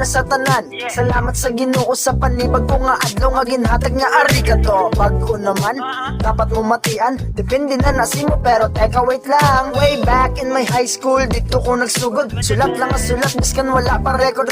una sa tanan. Salamat sa Ginoo sa panibag ko nga adlaw nga ginhatag nga arigato. Pag-o naman, dapat mo matian, depende na nasimo pero teka wait lang. Way back in my high school, dito ko nagsugod. Sulat lang ang sulat, biskan wala pa record.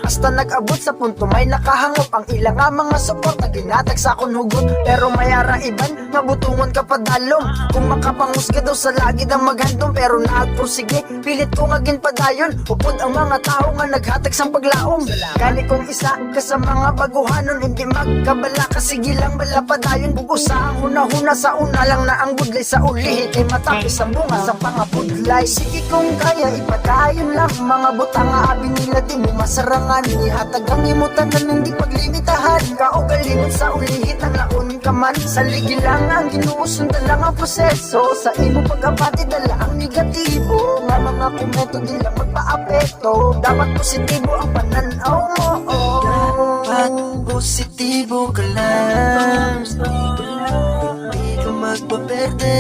Hasta nag-abot sa punto may nakahangop ang ilang nga mga support na ginatag sa akong hugot. Pero mayara iban, mabutungon ka padalom. Kung makapangusga daw sa lagi na maghandom, pero nagpursige, pilit ko nga ginpadayon. Upod ang mga tao nga naghatag sang paglaom. Kani kong isa ka sa mga baguhanon, hindi magkabala kasi gilang bala padayon. Bugo sa ang huna-huna sa una lang na ang budlay sa ulihin ay matapos ang bunga sa pangabudlay. Sige kung kaya ipadayon lang mga butang nga abi nila di mo masarangan. Ihatag ang imutanan hindi paglimitahan. Kaugalingon sa ulihit ang laon ka man. Sa ligi lang ang ginuusundan lang ang proseso. Sa imo pag-abati dala ang negatibo. Nga mga komento di lang magpa-apekto. Dapat positibo ang pananaw mo. Dapat positibo ka lang, hindi ka magpaperde.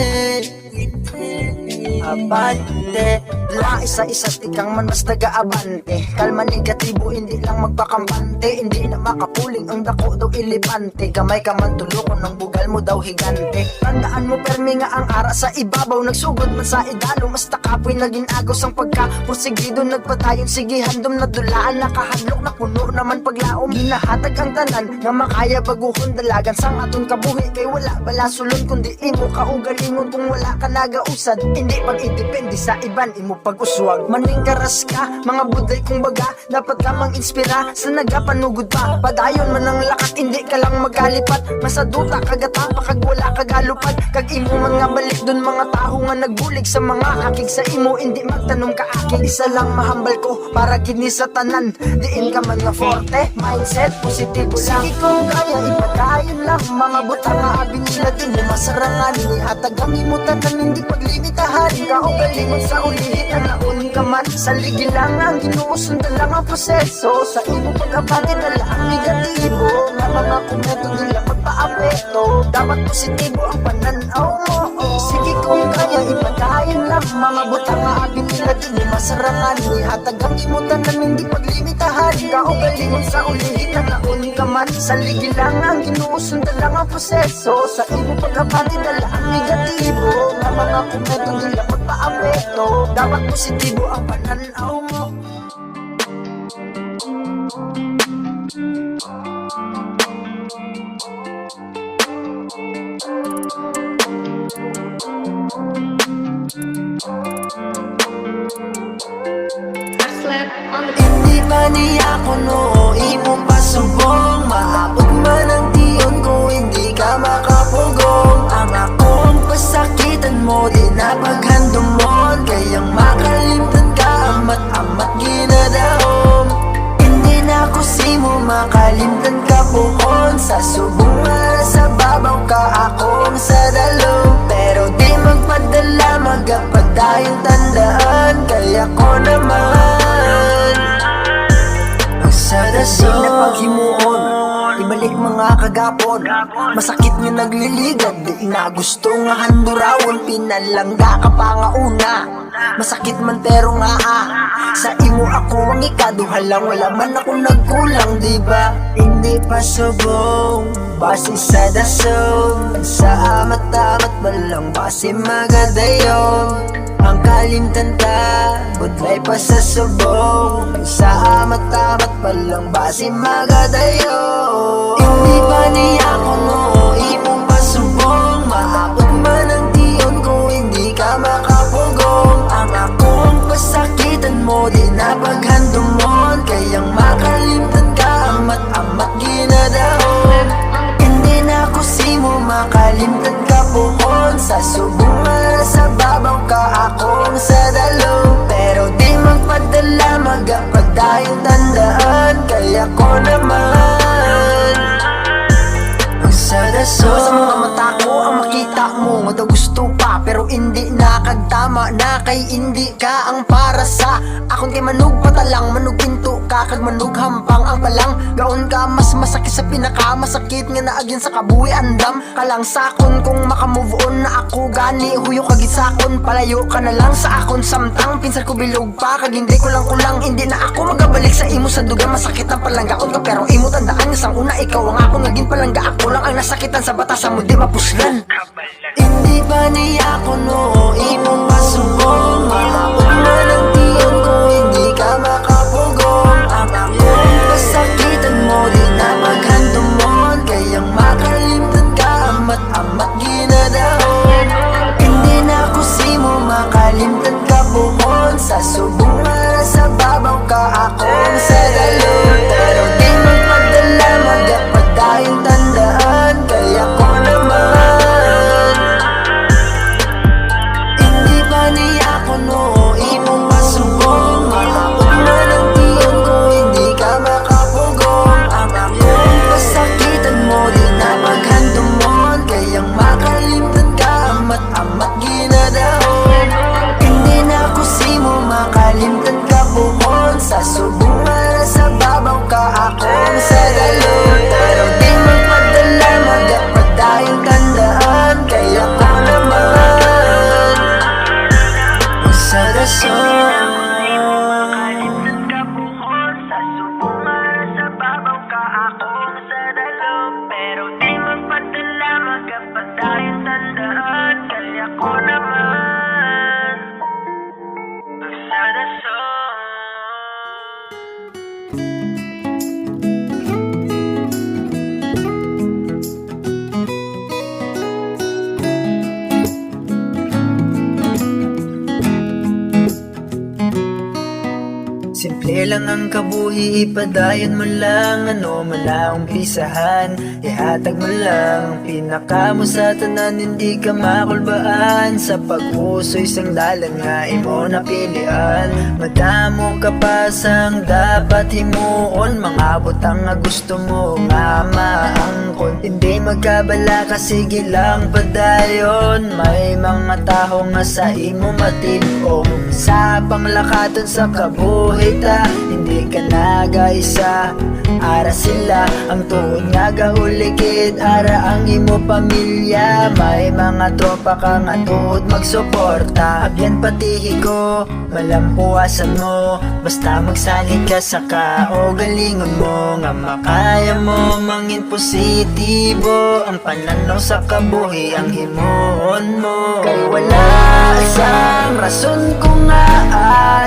Abante, la isa-isa tikang man mas taga-abante. Kalma negatibo, hindi lang magpakampante. Hindi na makapuling ang dako daw ilipante. Gamay ka man tulokon ng bugal mo daw higante. Tandaan mo permi nga ang ara sa ibabaw. Nagsugod man sa idalo, mas takapoy naging agos ang pagka porsigido nagpatayon. Sige handom na dulaan, nakahadlok na puno naman paglaom. Hinahatag ang tanan nga makaya baguhon dalagan sang aton kabuhi. Kay wala bala sulon kundi imo kaugalingon. Kung wala ka nagausad, hindi pag-idepende sa iban imo pag-uswag. Maning karas ka, mga buday kung baga. Dapat ka mang inspira sa nagapanugod pa. Padayon man ang lakat, hindi ka lang magalipat. Masaduta kagata pa kag wala kagalupad. Kag imo man nga balik dun mga tao nga nagbulig sa mga akig sa imo. Hindi magtanong ka aking isa lang mahambal ko para gini sa tanan. Diin ka man nga forte, mindset positibo lang. Sige kung kaya ipadayon lang mga butang nga abi nila din mo masarangan. Ihatag ang imutanan hindi paglimitahan. Kaugalingon sa ulihit ang laon ka man. Sa ligi lang ang ginuusundan lang ang proseso. Sa imo pag-abati dala ang negatibo. Nga mga komento nila magpa-apekto. Dapat positibo ang pananaw mo. Sige kung kaya ipadayon lang mga butang nga abi nila din mo masarangan. Ihatag ang imutanan hindi paglimitahan. Kaugalingon sa ulihit ang laon ka man. Sa ligi lang ang ginuusundan lang ang proseso. Sa imo pag-abati dala ang negatibo. Nga mga komento nila magpa-apekto. Dapat positibo ang pananaw mo. Hindi ba niya ko no, imong pasubong. Maabot man ang tiyon ko, hindi ka makapugong. Ang akong pasakitan mo, di na paghandumon. Kayang makalimtan ka, amat-amat ginadahom. Hindi na ko simo, makalimtan ka puhon. Sa subong sa babaw ka, akong sa dalong. Pero di magpadala, magapadayon tandaan. Kaya ko naman sa dason. Di na paghimuon, ibalik mga kagapon. Masakit nga nagliligad, di na gusto nga handurawon. Pinalangga ka pa nga una, masakit man pero nga sa imo ako ang ikaduha lang. Wala man ako nagkulang, diba? Hindi pa subong, base sa dason. Sa amat-amat ba lang, base magadayon. Ang kalimtan ta, budlay pa sa subong. Sa amat-amat pa lang, base magadayon. Hindi ba niya ko no, imong pasubong. Maabot man ang tiyon ko, hindi ka makapugong. Ang akong pasakitan mo, di na paghandumon. Kayang makalimtan ka, amat-amat ginadahon. Hindi na ko simo, makalimtan ka puhon. Sa subong sa babaw ka, akong sa dalong. Pero di magpadala, magapadayon tandaan. Kaya ko naman sa dason. Sa mga mata ko ang makita mo, nga daw gusto pa pero hindi nakagta. tama na kay hindi ka ang para sa akon. Kay manug patalang, manug pinto ka, kag manug hampang ang palang. Gaon ka mas masakit sa pinaka masakit nga naagin sa kabuhi andam. Kalang sakon kung makamove on na ako gani huyo kag isakon. Palayo ka na lang sa akon samtang pinsan ko bilog pa, kag hindi ko lang kulang. Hindi na ako magabalik sa imo sa dugang masakit ang palanggaon ka, pero imo tandaan nga sang una ikaw ang akon naging palangga. Ako lang ang nasakitan sa batasan mo di mapuslan. Hindi ba niya ako no imong masubong? Maabot na ng tiyon ko hindi ka makapugong. Ang akong pasakitan mo di na maghandumon, kayang makalimtan ka amat-amat ginadahon. Hindi na ako simo makalimtan ka buhon, sa subong na sa babaw ka akong sa dalon. Pero di magpadala magapat tayong tandaan, kaya ko naman. Hindi ba niya ako no imong masubong? Maabot na ng tiyon ko hindi ka makapugong. Ang akong pasakitan mo di na maghandumon, kayang makalimtan ka amat-amat ginadahon. Hindi na ako simo makalimtan ka buhon, sa subong na sa babaw ka akong sa dalon. Pero di magpadala magapat tayong tandaan, kaya ko naman sa rason. Pero di magpadala magapat tayong tandaan, kaya ko naman sa rason. Simple lang ang kabuhi, ipadayon mo lang ano man ang umpisahan. Ihatag mo lang ang pinaka mo sa tanan, hindi ka makulbaan. Sa pag-uso'y sangdalan nga imo napilian. Madamo ka pa sang dapat himuon, mga butang nga gusto mo nga maangkon. Hindi magkabala ka, sige lang padayon. May mga tao nga sa imo matinong, sa panglakaton sa kabuhi ta, hindi ka nagaisa. Ara sila ang tuon nga gahulikid, ara ang imo pamilya. May mga tropa ka nga tuod magsuporta. Abyan patihi ko, malampuasan mo, basta magsalig ka sa kaugalingon mo. Nga makaya mo mangin positibo, ang pananaw sa kabuhi ang himuon mo. Kay wala sang rason ko nga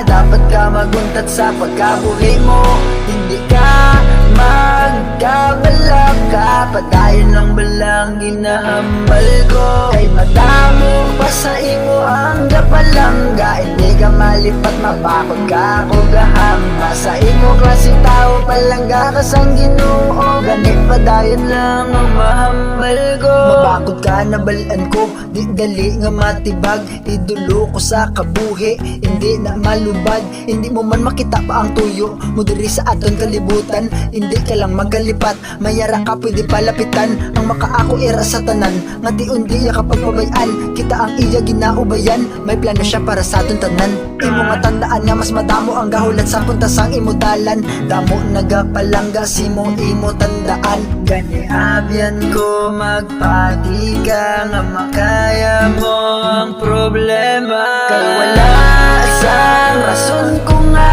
dapat ka maguntat sa pagkabuhi mo. Hindi ka magkabalak ka, padayon lang balang ginahambal ko. Kay madamo pa sa imo ang gapalangga, hindi ka malipat mapakot ka ko gahamba. Sa imo klase tao palangga ka sang Ginoo, ganit padayon lang ang mahambal ko. Mabakod ka na balaan ko, di dali nga matibag. Idulo ko sa kabuhi, hindi na malubad. Hindi mo man makita pa ang tuyo mo diri sa aton kalibutan. Hindi ka lang magkalipat, mayara ka pwede palapitan. Ang makaako ira sa tanan, nga di undi kapag pabayan. Kita ang iya ginaubayan, may plano siya para sa aton tanan. Imo nga tandaan nga mas madamo ang gahulat sa puntasang imo dalan. Damo nagapalangga simo imo tandaan. Gani abyan ko magpati ka, nga makaya mo ang problema. Kay wala sang rason ko nga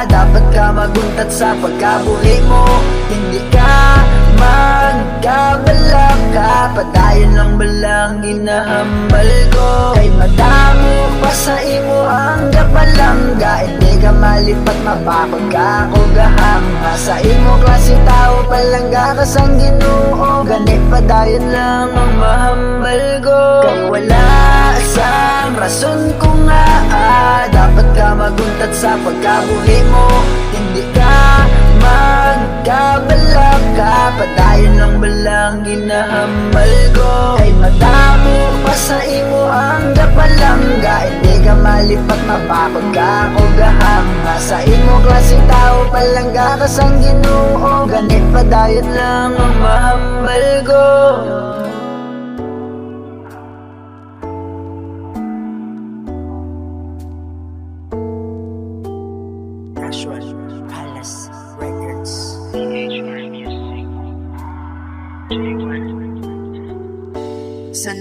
dapat ka maguntat sa pagkabuhi mo. Hindi ka magkabalak ka, padayon lang balang ginahambal ko. Kay madamo pa sa imo ang gapalangga, hindi ka malipat mapakot ka ko gahanga. Sa imo klase tao palangga ka sang Ginoo, ganit padayon lang ang mahambal ko. Kay wala sang rason ko nga dapat ka maguntat sa pagkabuhi mo. Hindi ka magkabalak ka, padayon lang balang ginahambal ko. Kay madamo pa sa imo ang gapalangga, hindi ka malipat mapakot ka ko gahanga. Sa imo klase tao palangga ka sang Ginoo, ganit padayon lang ang mahambal ko.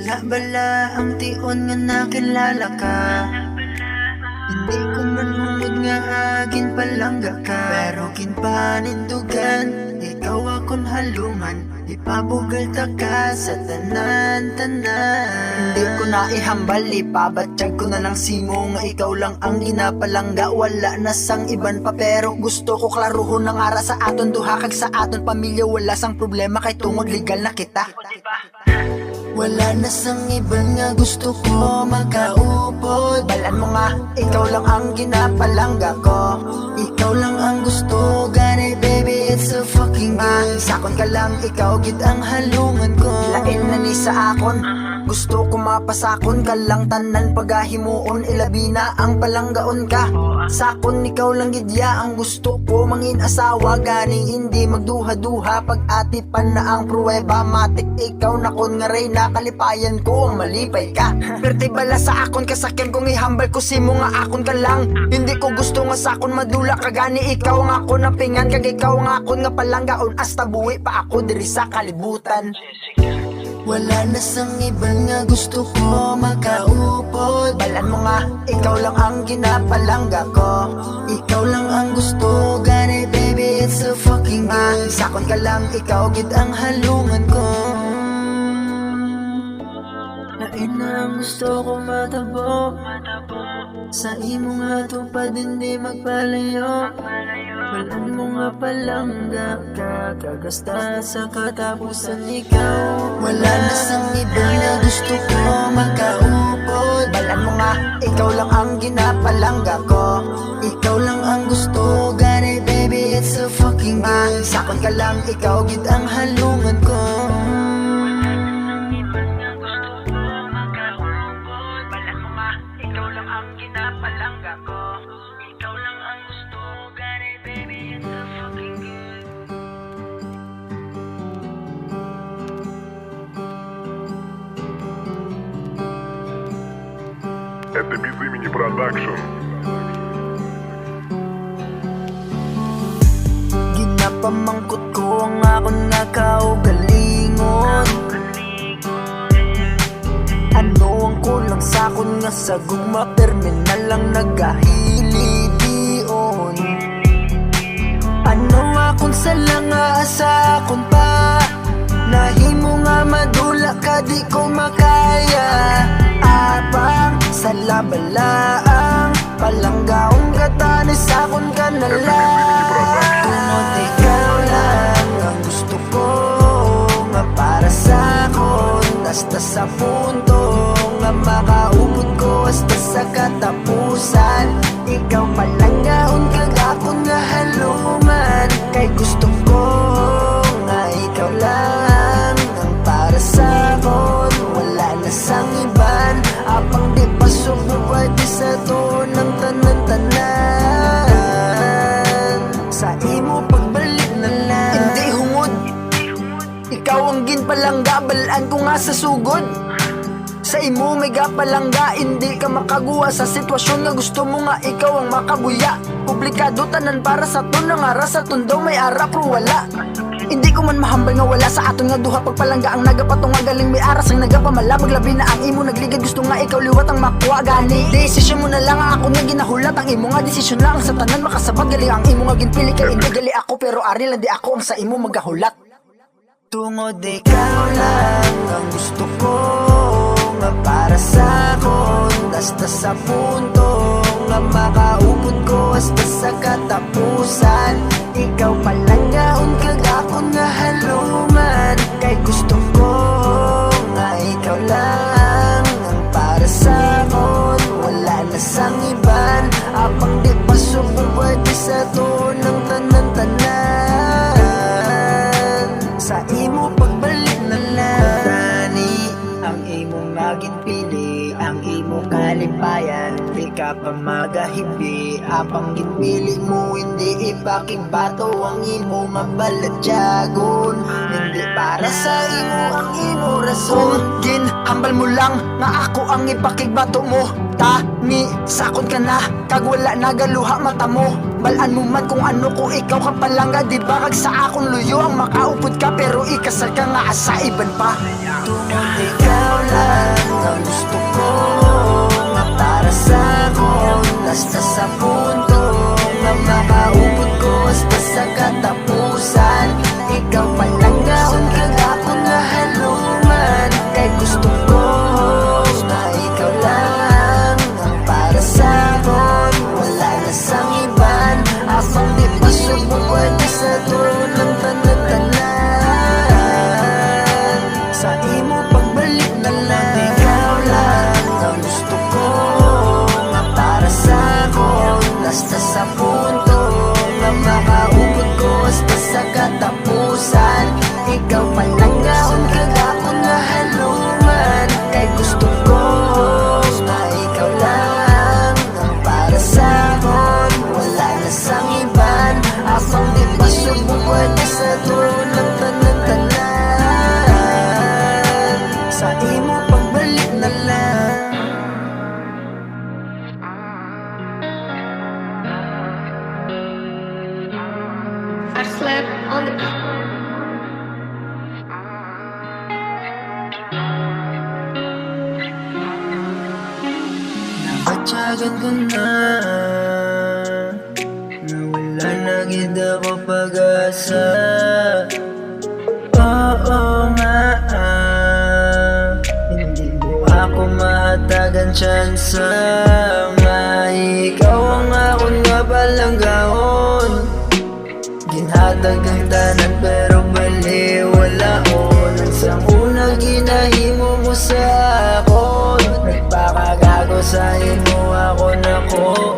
Wala bala ang tion nga nakilala ka. Hindi ko man hungod nga agin palangga ka. Pero kinpanindugan, ikaw akong halungan. Ipabugal ta ka sa tanan-tanan. Hindi ko na ihambal, ipabatsyag ko na lang simo nga ikaw lang ang ginapalangga. Wala na sang iban pa, pero gusto ko klaruhon ng ara sa aton duha kag sa aton pamilya. Wala sang problema kay tungod legal na kita. Wala na sang iban nga gusto ko makaupod. Balan mo nga, ikaw lang ang ginapalangga ko. Ikaw lang ang gusto, gani baby, it's so fucking good. Sakon ka lang, ikaw Gid ang halungan ko. lain na ni sa akon. Gusto ko mapasakon ka lang tanan pagahimuon. Ilabi na ang palanggaon ka. Sakon ikaw lang gidya ang gusto ko. Mangin asawa gani hindi magduha-duha. Pag atipan na ang pruweba, matik ikaw na kon nga ray na kalipayan ko ang malipay ka. Perti bala sa akon kasakyan kong ihambal ko simo nga akon ka lang. Hindi ko gusto nga sakon madula kagani ikaw nga ako na pingan kag ikaw nga akon nga palanggaon. Hasta buwi pa ako diri sa kalibutan. Wala na sang iban nga gusto ko makaupod. Balan mo nga, ikaw lang ang ginapalangga ko. Ikaw lang ang gusto, gani baby, it's so fucking good. Sakon ka lang, ikaw Gid ang halungan ko. Lain na ang gusto ko matabo. Sa imo nga tupad hindi magpalayo. Walan mo nga palangga ka. Kagasta sa katapusan ikaw. Wala na sang iba na gusto ko makaupod. Balan mo nga, ikaw lang ang ginapalangga ko. Ikaw lang ang gusto, gani baby, it's so fucking good. Sakon ka lang, ikaw Gid ang halungan ko. Balan mo nga, ikaw lang ang ginapalangga ko. Ikaw lang ang gusto, gani baby, it's so fucking good. Это без имени продакшн. Ginapamangkot ko ang akong nakaugalingon. Ano ang kulang sa akon nga sa gugma terminal lang nagahili-dion. Ano akong sala nga sa akon pa. Nahimo nga madula ka di ko makaya. Apang sa labalaang palanggaong katanis akon ka na lang. Tungod ikaw lang ang gusto ko nga para sa akon. Hasta sa punto nga makaupod ko hasta sa katapusan. Ikaw palanggaon kag akon nga halungan. Kay gusto ko nga ikaw lang ang para sa akon. Wala na sang iban. Apang di pa sumubad sa to ng tanan-tanan. Sa imo pagbalik na lang. Hindi hungod, ikaw ang ginpalangga, balaan ko nga sa sugod. Sa imo may gapalangga, hindi ka makaguwa sa sitwasyon nga gusto mo nga ikaw ang makabuya. Publikado tanan para sa to nga ara sa tundo may ara pero wala. Hindi ko man mahambal nga wala sa aton nga duha pagpalangga ang nagapatong nga galing may aras ang nagapamalabag labi na ang imo nagligad gusto nga ikaw liwat ang makuha gani. Desisyon mo na lang ang ako nga ginahulat ang imo nga desisyon lang sa tanan makasabag gali ang imo nga ginpili kay hindi gali ako pero ari lang di ako ang sa imo magahulat. Tungod ikaw lang ang gusto ko nga para sa akon. Hasta sa punto nga makaupod ko hasta sa katapusan. Ikaw palanggaon kag akon nga halungan. Kay gusto ko nga ikaw lang ang para sa akon. Wala na sang iban. Apang di pa sumubad sa to ng tanan-tanan. Sa imo pagbalik na lang. Tani ang imong maging pili, ang imong kalipayan. Di ka pa magahibi, apang ginpili mo hindi ipakibato ang imo mabaladyagon. Di para sa imo ang imo rason. Ginhambal mo lang nga ako ang ipakigbato mo. Tani, sakot ka na, kag wala nagaluha mata mo. Balaan mo man kung ano ko ikaw ka palangga. Di ba kag sa akong luyo ang makaupod ka, pero ikasal ka nga asa iban pa. Ikaw lang ang gusto ko, nga para sa akin basta sa punto nga makaupod ko hasta sa katapusan. Ikaw palang gaon kagapon na halungan, kay gusto ko na ikaw lang ang para sa akin. Wala na sang iban, apang di pa subukwan sa dulo ng tanan. Sa imo pagbalik na lang, ikaw lang ang gusto ko, nga para sa akin basta sa punto nga makaupod ko hasta sa katapusan. Ikaw palang gaon kagapon na halungan, kay gusto ko na ikaw lang ang para sa akin. Wala na sang iban, apang di pa subukan sa dulo ng tanan. Sa imo pagbalik na lang. I slept on the beat. Nabatyagan ko na wala na gid ako pag-asa. Oo nga, hindi mo ako mahatagan tsansa. Nga ikaw ang ako nga palang gaon. Ginhatag ang tanan pero baliwalaon. Ang una ginahimo mo sa akon, nagpakagago sa imo ako nakoon.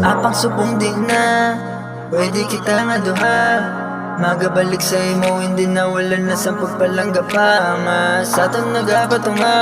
Apang subong di na, pwede kita nga duha. Magabalik sa imo, hindi na wala na sa pagpalangga pa. Nga sa tang nagapatunga,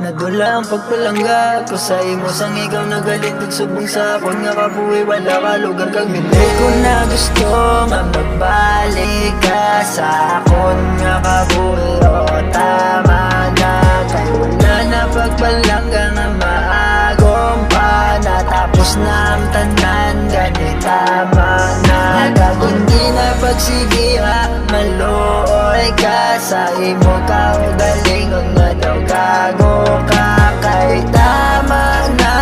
nadula ang pagpalangga ko sa imo. Sang ikaw nagalit, nagsubong sa akon nga kabuhi, wala ka lugar kag mili. Ko na gusto nga magbalik ka sa akon nga kabuhi. O tama na, kay wala na pagpalangga nga maagom pa. Natapos na ang tanan, gani tama na. Kag hindi na pagsigiha, maluoy ka sa imo ka o galing. Ang nga daw gago ka, kay tama na.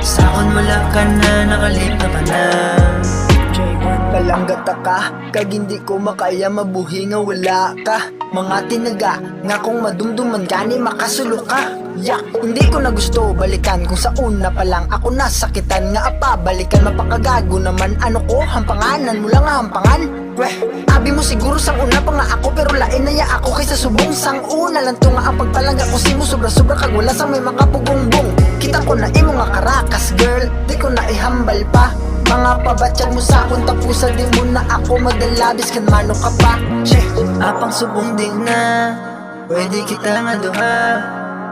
Sakon mo lang ka na, nakalip na ka na. Palanggata ka, kag hindi ko makaya mabuhi nga wala ka. Mga tinaga, nga kung madumduman gani makasulo ka. Hindi ko na gusto balikan kung sa una pa lang ako nasakitan. Nga apa, balikan mapakagago naman. Ano ko, hampanganan mo lang nga hampangan. Weh, abi mo siguro sang una pa nga ako, pero lain na ya ako kaysa subong sang una lang to nga ang pagpalangga ko simo sobra-sobra kag wala sang may makapugongbong. Kita ko na imo nga karakas girl, di ko na ihambal pa. Mga pabatsyag mo sa akong tapusan, di mo na ako madalabis kan mano ka pa. Apang subong di na, pwede kita nga duha.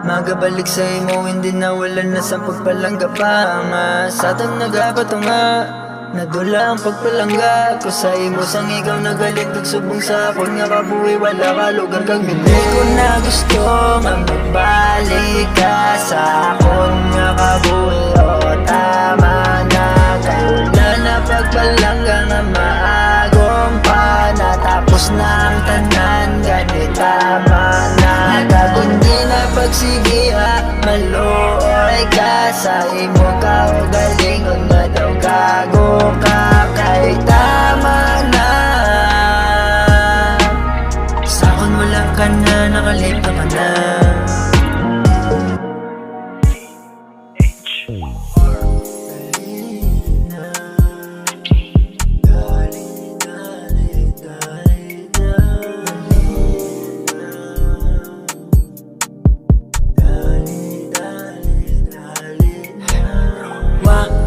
Magabalik sa imo, hindi na wala na sa pagpalangga pa. Nga sa tang nagapatunga, nadula ang pagpalangga ko sa imo. Sang ikaw nagalit, nagsubong sa akon nga kabuhi, wala ka lugar kag mili. Ko na gusto nga magbalik ka sa akon nga kabuhi. O tama na, kay wala na pagpalangga nga maagom pa. Natapos na ang tanan, gani tama na. Kag hindi na pagsigiha, maluoy ka sa imo ka o galing. Ang nga daw gago ka, kay tama na. Sakon mo lang ka na, nakalip na ka na.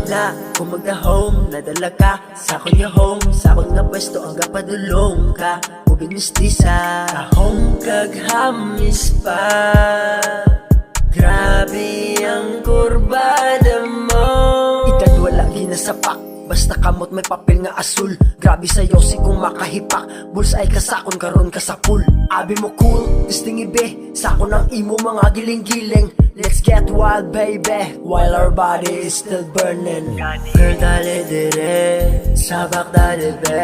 Wala kung magda-home, nadala ka sa akon nga home. Sa akon nga pwesto ang gapadulong ka. Ubinistisa, home kag hamis pa. Grabe ang kurbada mo. Itad wala ginasapak, basta kamot may papel nga asul. Grabe sa'yo si kung makahipak, bullseye ka sakon karon ka sa pool. Abi mo cool, disting ibe, sako ng imo mga giling-giling. Let's get wild baby, while our body is still burning. Girl dali dire, sabak dali be,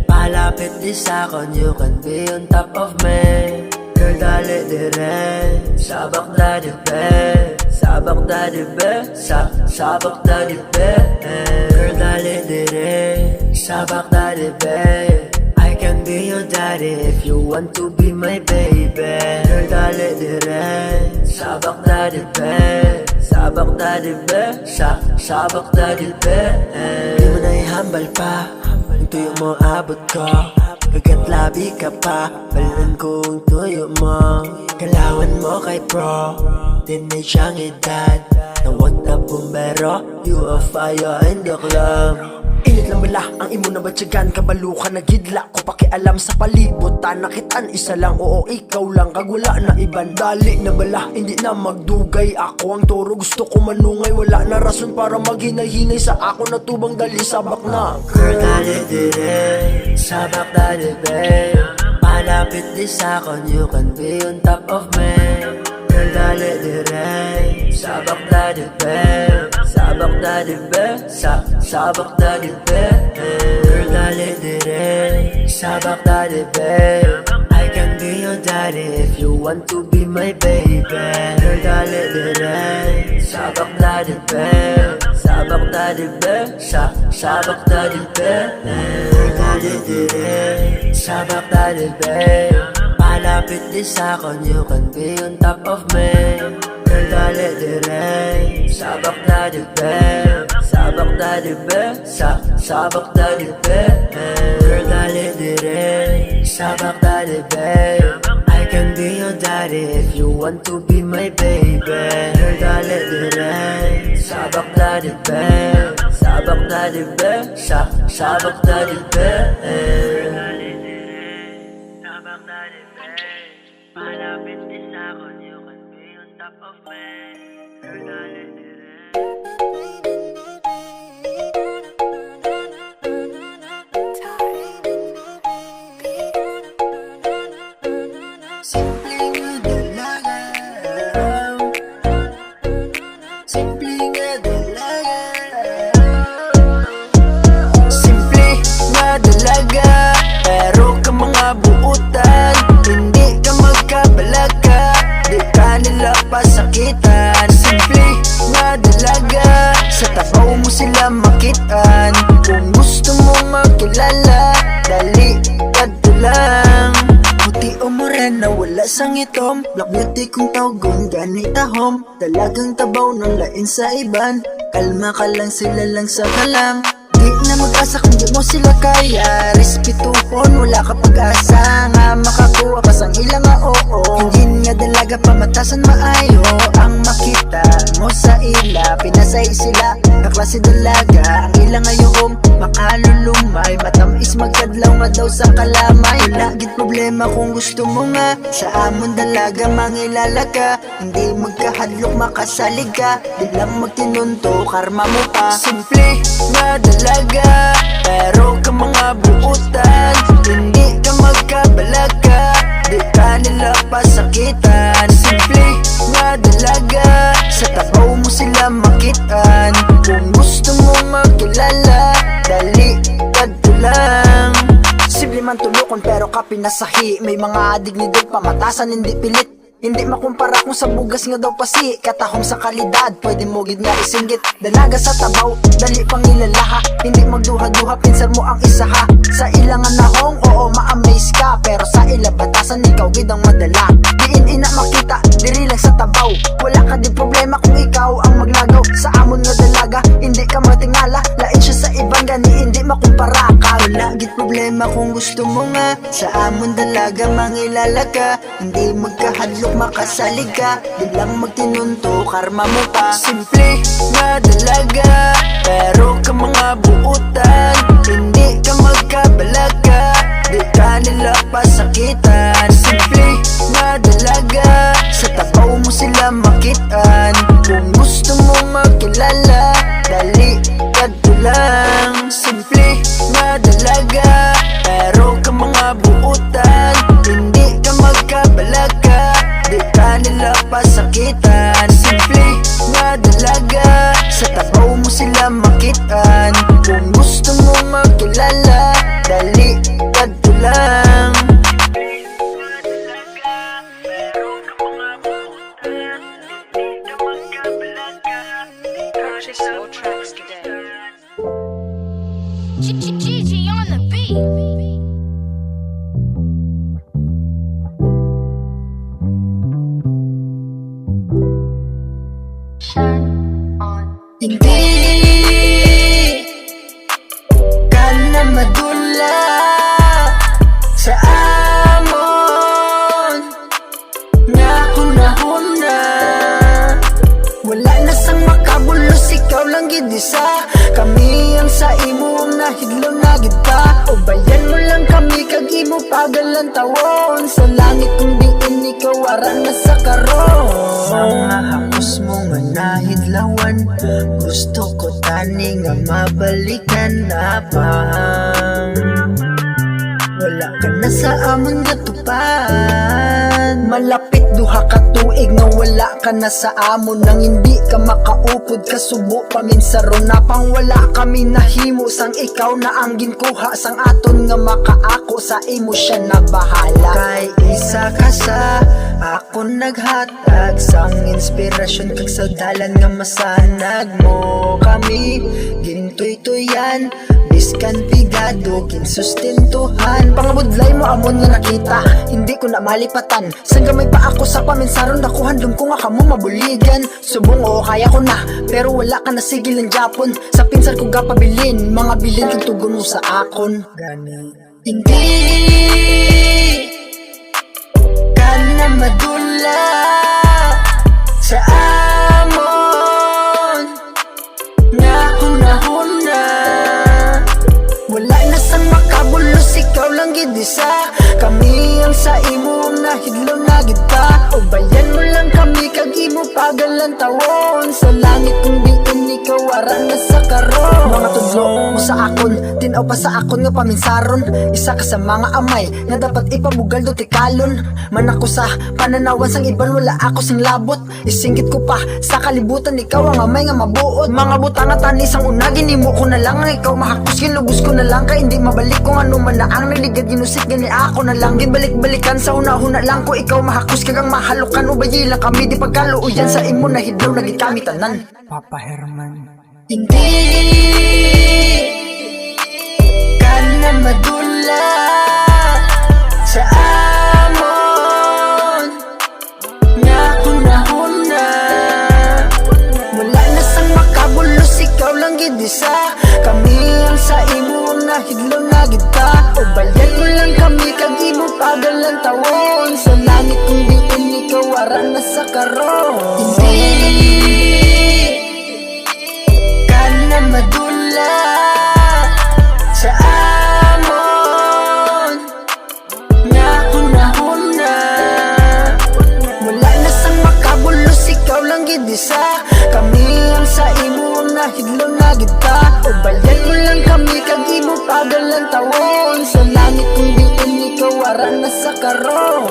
palapit di sakon, you can be on top of me. Girl dali dire, sabak dali be, sabak dali be, sabak dali be. Girl dali dire, sabak dali be, I can be your daddy if you want to be my baby. Girl dali dire, sabak dali be, sabak dali be, sabak dali be. Di mo na ihambal pa, ang tuyo mo abot ko. Kagat labi ka pa, balan kong tuyo mo. Kalawan mo kay pro, din may siyang edad. Nawag na bumbero, you a fire in the club. Init lang bala, ang imo na batyagan, kabalo ka na gidla. Ko pakialam sa palibot, tanakitan isa lang, oo ikaw lang, kagwala na iban. Dali na bala, hindi na magdugay, ako ang toro, gusto ko manungay. Wala na rason para maghinay-hinay sa ako na tubang, dali sabak na. Girl dali dire, sabak dali babe, palapit di sakon, you can be on top of me. Girl dali dire, sabak dali babe, sabak dali be, sabak dali be. Girl dali dire, sabak dali babe, I can be your daddy if you want to be my baby. Girl dali dire, sabak dali babe, sabak dali be, sabak dali be. Girl dali dire, sabak dali babe, palapit di sakon, you can be on top of me. Girl dali dire, sabak dali babe, sabak dali be, sabak dali be. Girl dali dire, sabak dali babe, I can be your daddy if you want to be my baby. Girl dali dire, sabak dali babe, sabak dali be, sabak dali be. Sabak dali babe, palapit di sakon, you can be on top of me. Girl dali dire. Simpleng dalaga, simpleng dalaga, simple nga dalaga, pero ka mga buutan, hindi ka magkabalaga, di ka nila pasakitan. Simple nga dalaga, sa tabaw mo sila makitaan. Kung gusto mo makilala, dali kadto lang. Puti o morena, wala sang itom, black beauty kung tawgon, ganita home. Dalagang tabaw ng lain sa iban, kalma ka lang, sila lang sa kalam. Di na mag-asa kung di mo sila kaya, respetuhon, wala ka pag-asa nga makakuha ka sang ilang nga oo. Hindi nga dalaga pamatasan maayo, ang makita mo sa ila, pinasay sila, kaklase dalaga. Ang ilang ngayon, makalulumay, matamis magkadlaw nga daw sa kalamay. Wala gid problema kung gusto mo nga, sa amon dalaga mangilala ka. Hindi magkahadlok makasalig ka, di lang magtinunto, karma mo pa. Simple nga dalaga, pero ka mga buutan, hindi ka magkabalaga, di ka nila pasakitan. Simple nga dalaga, sa tabaw mo sila makitaan. Kung gusto mo makilala, dali kadto lang. Simple man tulukon pero ka pinasahi, may mga dignidad pamatasan hindi pilit. Hindi makumpara kung sa bugas nga daw pasi, katahom sa kalidad, pwede mo gid nga isinggit. Dalaga sa tabaw, dali pang ilalaha, hindi magduha-duha, pinsan mo ang isaha. Sa ilangan nahong, oo ma-amaze ka, pero sa ila batasan ikaw gid ang madala. Diin ina makita, diri lang sa tabaw, wala ka di problema kung ikaw ang maglagaw. Sa amon nga dalaga, hindi ka matingala, lain siya sa ibang gani, hindi makumpara ka. Wala gid problema kung gusto mo nga, sa amon dalaga mangilala ka. Hindi magkahadlok makasalig ka, di lang magtinunto, karma mo pa. Simple nga dalaga, pero ka mga buutan, hindi ka magkabalaga, di ka nila pasakitan. Simple nga dalaga, sa tabaw mo sila makitaan. Kung gusto mo makilala, dali kadto lang. Simple nga dalaga, pero ka mga buutan, hindi ka magkabalaga, di ka nila pasakitan. Simple nga dalaga, sa tabaw mo sila makitaan. Kung gusto mo makilala, dali kadto lang. Purchase your tracks today. Gigi on the beat. Shine on. Hindi ka na madula sa amon nga hunahuna. Wala na sang makabulos, ikaw lang gid isa. Kami ang sa imo ang nahidlaw na gid pa. O bayan mo lang kami kag imo pagalan tawon. Sa langit kung diin ikaw ara na sa karon. Mga hapos mo nga nahidlawan, gusto ko tani nga mabalikan na pa. Wala ka na sa amon nga tupan. Malapit duha ka tuig nga wala ka na sa amon. Nang hindi ka makaupod, kasubo paminsaron na pang wala kami nahimo. Sang ikaw na ang ginkuha sang aton nga makaako, sa imo siya na bahala. Kay isa ka sa ako naghatag sang inspirasyon kag sa dalan nga masanag mo. Kami gintuy-tuyan, biskan pigado, kinsustentuhan. Pangabudlay mo amon nga nakita, hindi ko na malipatan. Sang gamay pa ako sa paminsaron, dakuhan dum ko nga kamo mabuligan. Subong o kaya ko na, pero wala ka na sigil ng Japon. Sa pinsan ko gapabilin, mga bilin kag tugon mo sa akon. Gani hindi ka na madula sa amon nga hunahuna. Wala na sang makabulos, ikaw lang gid isa. Kami ang sa imo ang nahidlaw na gid pa. O bayan mo lang kami kag imo pagalan tawon. Sa langit kung diin ikaw ara na sa karon. Mga tudlo mo sa akon, tinaw pa sa akon nga paminsaron. Isa ka sa mga amay nga dapat ipabugal do tikalon. Man ako sa pananawan sang iban, wala ako sing labot. Isinggit ko pa sa kalibutan, ikaw ang amay nga mabuot. Mga butang nga tanis ang unagin, imo ko na lang ang ikaw mahakos. Ginlubos ko na lang kay hindi mabalik kung ano man na ang naligad. Ginusit gani ako na lang, ginbalik-balikan sa una-una lang ko. Ikaw mahakos kagang mahalukan, ubayi lang kami di pagkaluuyan. Sa imo na hidlaw na gid kami tanan. Papa Herman. Hindi ka na madula sa amon nga hunahuna. Wala na sang makabulos, ikaw lang gid isa. Kami ang sa imo ang nahidlaw na gid pa. O bayan mo lang kami kag imo pagalan tawon. Sa langit kung diin ikaw ara na sa karon. Hindi ka na madula sa amon nga hunahuna. Wala na sang makabulos, ikaw lang gid isa. Kami ang sa imo ang nahidlaw na gid pa. O bayan mo lang kami kag imo pagalan tawon. Sa langit kung diin ikaw ara na sa karon.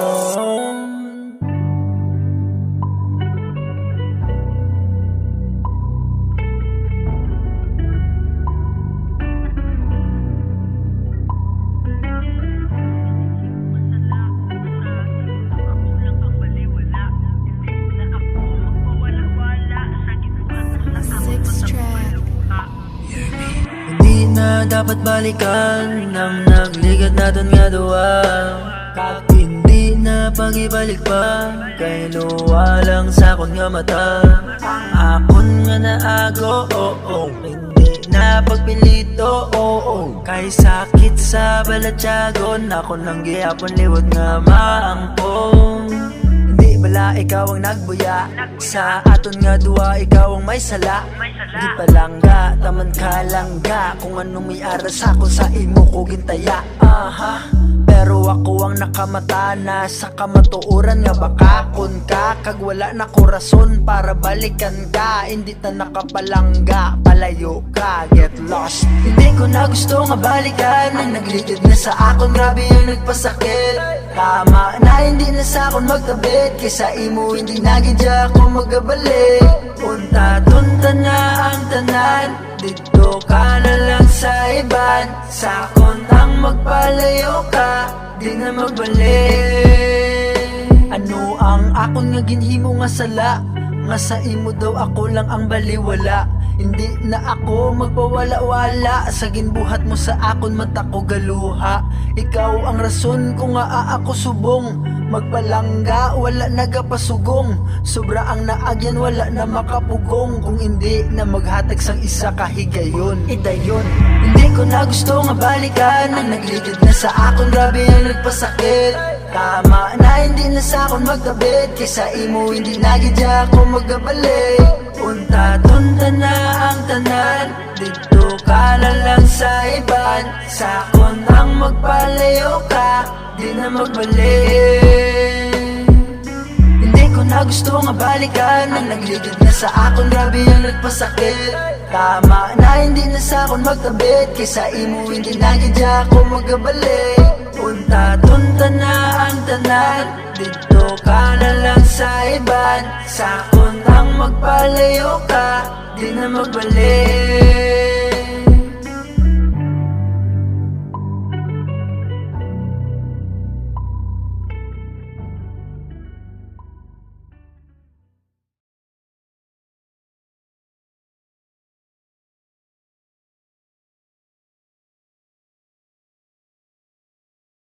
Hindi na dapat balikan ang nagligat natin nga duwa. Kahit hindi na pag-ibalik pa, kay luwa lang sa akon nga mata. Akon nga naago, hindi na pagpilito, kay sakit sa balatyagon. Ako nang gihapon liwat nga maangkong. Hindi bala ikaw ang nagbuya sa aton nga duwa, ikaw ang may sala. Di palangga, taman ka langga, kung anong may aras ako sa imo ko gintaya. Pero ako ang nakamata na sa kamatuoran nga bakakon ka. Kag wala na ko rason para balikan ka. Hindi na nakapalangga, palayo ka, get lost. Hindi ko na gusto nga balikan. Ang nagligid na sa akon, grabe yung nagpasakit. Tama na hindi na sa akon magtabit. Kaysa imo hindi na gidya ako magabalik. Unta-tunta na ang tanan, dito ka na lang sa iban. Sa kontang magpalayo ka, di na magbalik. Ano ang akon nga ginhimo nga sala? Nga sa imo daw ako lang ang baliwala. Hindi na ako magpawala-wala. Sa ginbuhat mo sa akon mata ko galuha. Ikaw ang rason kung nga ako subong. Magpalangga, wala nagapasugong. Sobra ang naagyan, wala na makapugong. Kung hindi na maghatag sang isa kahigayon, idayon. Hindi ko na gusto nga balikan. Ang nagligid na sa akon, grabe ang nagpasakit. Tama na hindi na sa akon magtabit. Kaysa imo hindi na gidya ako magabalik. Unta-tunta na ang tanan, dito ka na lang sa iban. Sa kontang magpalayo ka, di na magbalik. Hindi ko na gusto nga balikan. Ang nagligid na sa akon, grabe ang nagpasakit. Tama na hindi na sa akon magtabit. Kaysa imo hindi na gidya ako magabalik. Unta-tunta na ang tanan, dito ka na lang sa iban. Sa kontang magpalayo ka, di na magbalik.